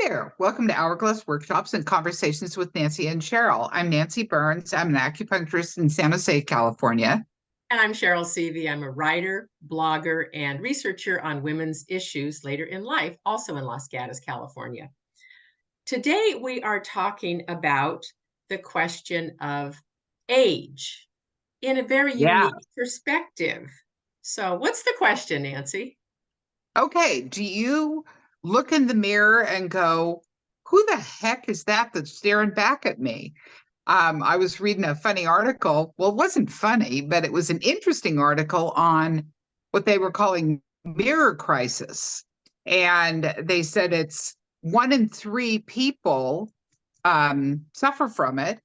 there. Welcome to Hourglass Workshops and Conversations with Nancy and Cheryl. I'm Nancy Burns. I'm an acupuncturist in San Jose, California. And I'm Cheryl Seavey. I'm a writer, blogger, and researcher on women's issues later in life, also in Los Gatos, California. Today, we are talking about the question of age in a very Yeah. unique perspective. So, what's the question, Nancy? Okay. Do you look in the mirror and go, who the heck is that that's staring back at me? I was reading a funny article. Well, it wasn't funny, but it was an interesting article on what they were calling mirror crisis. And they said it's 1 in 3 people suffer from it.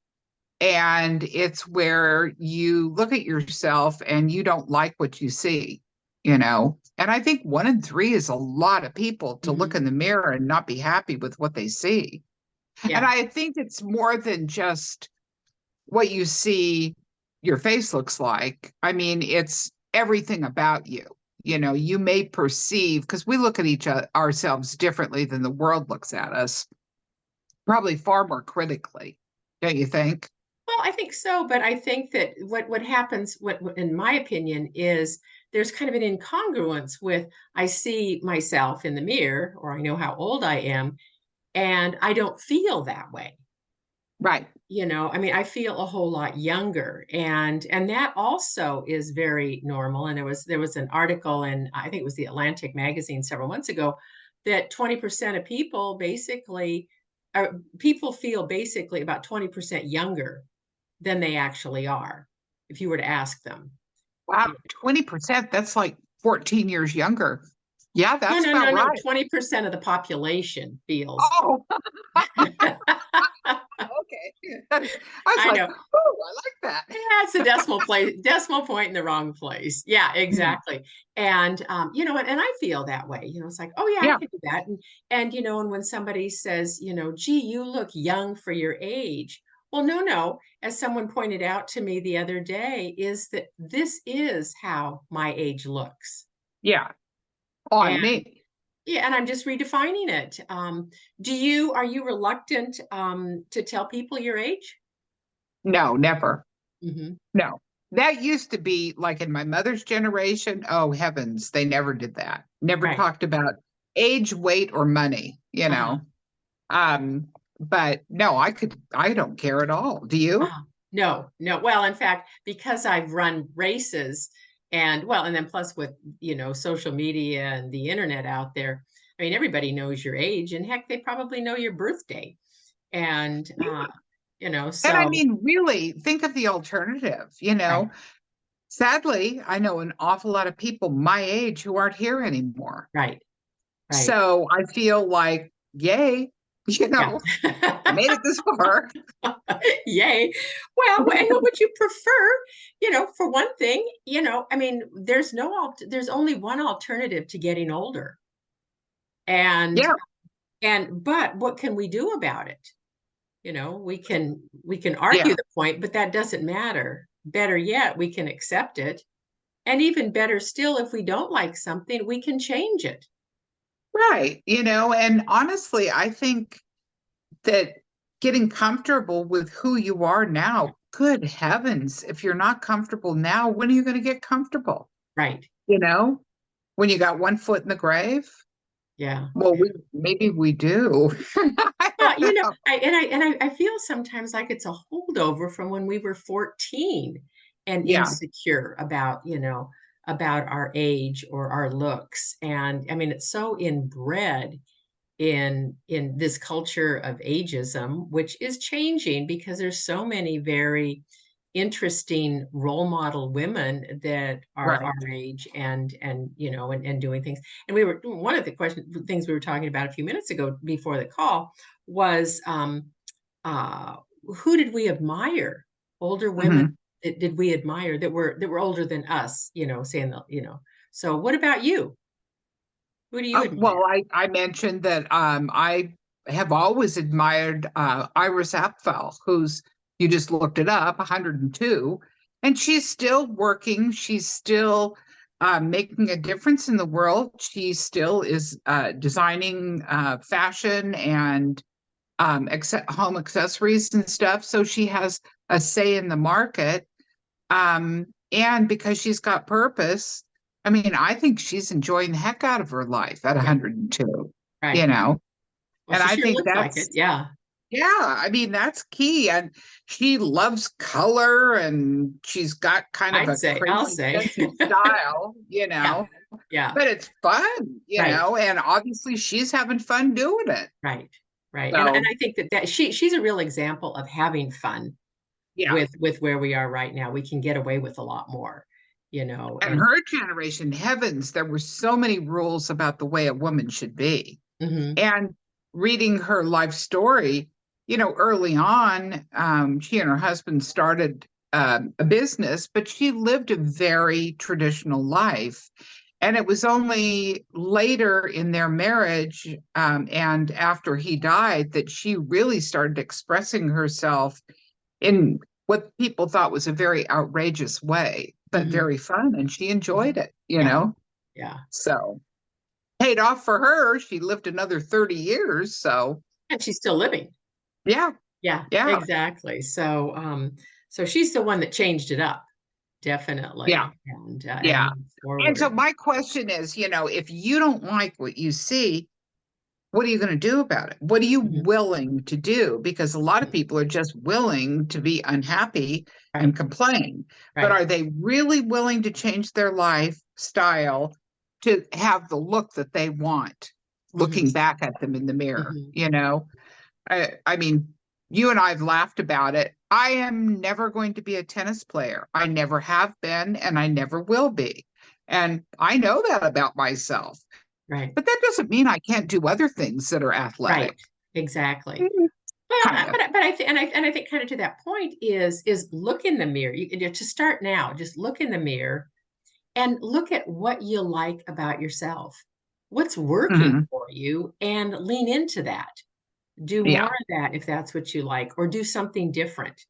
And it's where you look at yourself and you don't like what you see, you know? And I think 1 in 3 is a lot of people to look in the mirror and not be happy with what they see. Yeah. And I think it's more than just what you see your face looks like. I mean, it's everything about you. You know, you may perceive, because we look at ourselves differently than the world looks at us, probably far more critically, don't you think? Well, I think so, but I think that what happens, what in my opinion, is there's kind of an incongruence with I see myself in the mirror, or I know how old I am, and I don't feel that way. Right. I mean, I feel a whole lot younger, and that also is very normal. And there was an article in, I think it was the Atlantic magazine several months ago, that 20% of people basically are people feel basically about 20% younger than they actually are, if you were to ask them. Wow, 20%, that's like 14 years younger. Yeah, No, that's no, no, about no. right. 20% of the population feels. Oh, okay. I was I like, know. oh, I like that. Yeah, it's a decimal point in the wrong place. Yeah, Hmm. exactly. And and I feel that way. It's like, oh yeah, I Yeah, can do that. And when somebody says, gee, you look young for your age. Well, no, no. As someone pointed out to me the other day, is that this is how my age looks. yeah, on me. Yeah, and I'm just redefining it. Are you reluctant to tell people your age? No, never. Hmm. No. That used to be like in my mother's generation. Oh, heavens, they never did that. Never Right. talked about age, weight, or money, you Uh-huh. know. Um, but no, I don't care at all. Do you? No, no. Well, in fact, because I've run races and then plus with, social media and the internet out there, I mean, everybody knows your age and heck, they probably know your birthday. And, And I so, mean, really, think of the alternative, you right, know. Sadly, I know an awful lot of people my age who aren't here anymore. right, right. So I feel like, yay, you Yeah. know, I made it this far. Yay. Well, and what would you prefer? For one thing, I mean, there's only one alternative to getting older. And Yeah, but what can we do about it? We can argue yeah, the point, but that doesn't matter. Better yet, we can accept it. And even better still, if we don't like something, we can change it. right. And honestly, I think that getting comfortable with who you are now, good heavens, if you're not comfortable now, when are you going to get comfortable? Right. You know, when you got one foot in the grave? Yeah. Well, maybe we do. I Well, don't know. I feel sometimes like it's a holdover from when we were 14 and Yeah, insecure about our age or our looks. And I mean, it's so inbred in this culture of ageism, which is changing because there's so many very interesting role model women that are right. our age and doing things. And we were one of the things we were talking about a few minutes ago before the call was uh who did we admire? Older women Mhm. that did we admire that were older than us, saying that. So what about you? Who do you Well, admire? I mentioned that I have always admired Iris Apfel, who's you just looked it up, 102, and she's still working. She's still making a difference in the world. She still is designing fashion and home accessories and stuff. So she has a say in the market. And because she's got purpose, I mean, I think she's enjoying the heck out of her life at Yeah, 102, you right. know, Well, and she I sure think looks like it. that's, Yeah, yeah, I mean, that's key. And she loves color and she's got kind of I'd a say, I'll crazy say. sense of style, Yeah, yeah, but it's fun, right, and obviously she's having fun doing it. right, right. And So, I think that she's a real example of having fun yeah. with where we are right now. We can get away with a lot more, And and her generation, heavens, there were so many rules about the way a woman should be. mhm, And reading her life story, early on, she and her husband started a business, but she lived a very traditional life. And it was only later in their marriage, and after he died, that she really started expressing herself in what people thought was a very outrageous way, but mhm, very fun. And she enjoyed mhm. it. Yeah, yeah. So paid off for her. She lived another 30 years. So And she's still living. yeah, Yeah, yeah, exactly. So she's the one that changed it up, yeah, definitely, and yeah. moved And so forward. my question is, if you don't like what you see, what are you going to do about it? What are you Mhm, willing to do? Because a lot of mhm. people are just willing to be unhappy and Right, complain. But right. are they really willing to change their lifestyle to have the look that they want, Mhm, looking back at them in the mirror? mhm. I mean, you and I have laughed about it. I am never going to be a tennis player. I never have been, and I never will be. And I know that about myself. Right, But that doesn't mean I can't do other things that are right. athletic. Exactly. Mhm. Well, Kind of. but I think and I think kinda to that point is look in the mirror. To start now, just look in the mirror and look at what you like about yourself. What's working Hmm. for you and lean into that. Do more Yeah. of that if that's what you like, or do something different.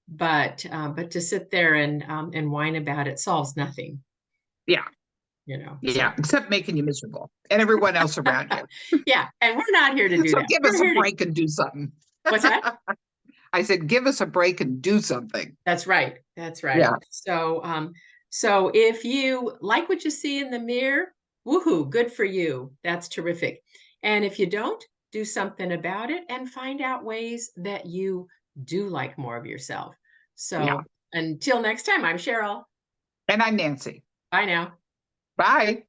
But to sit there and whine about it solves nothing, Yeah. so Yeah. Except making you miserable and everyone else around you. yeah, and we're not here to do So that. give us We're a here to break and do something. what's that? I said, give us a break and do something. That's right, that's right. Yeah. So if you like what you see in the mirror, woohoo, good for you. That's terrific. And if you don't, do something about it and find out ways that you do like more of yourself. Yeah. So until next time, I'm Cheryl. And I'm Nancy. Bye now. Bye.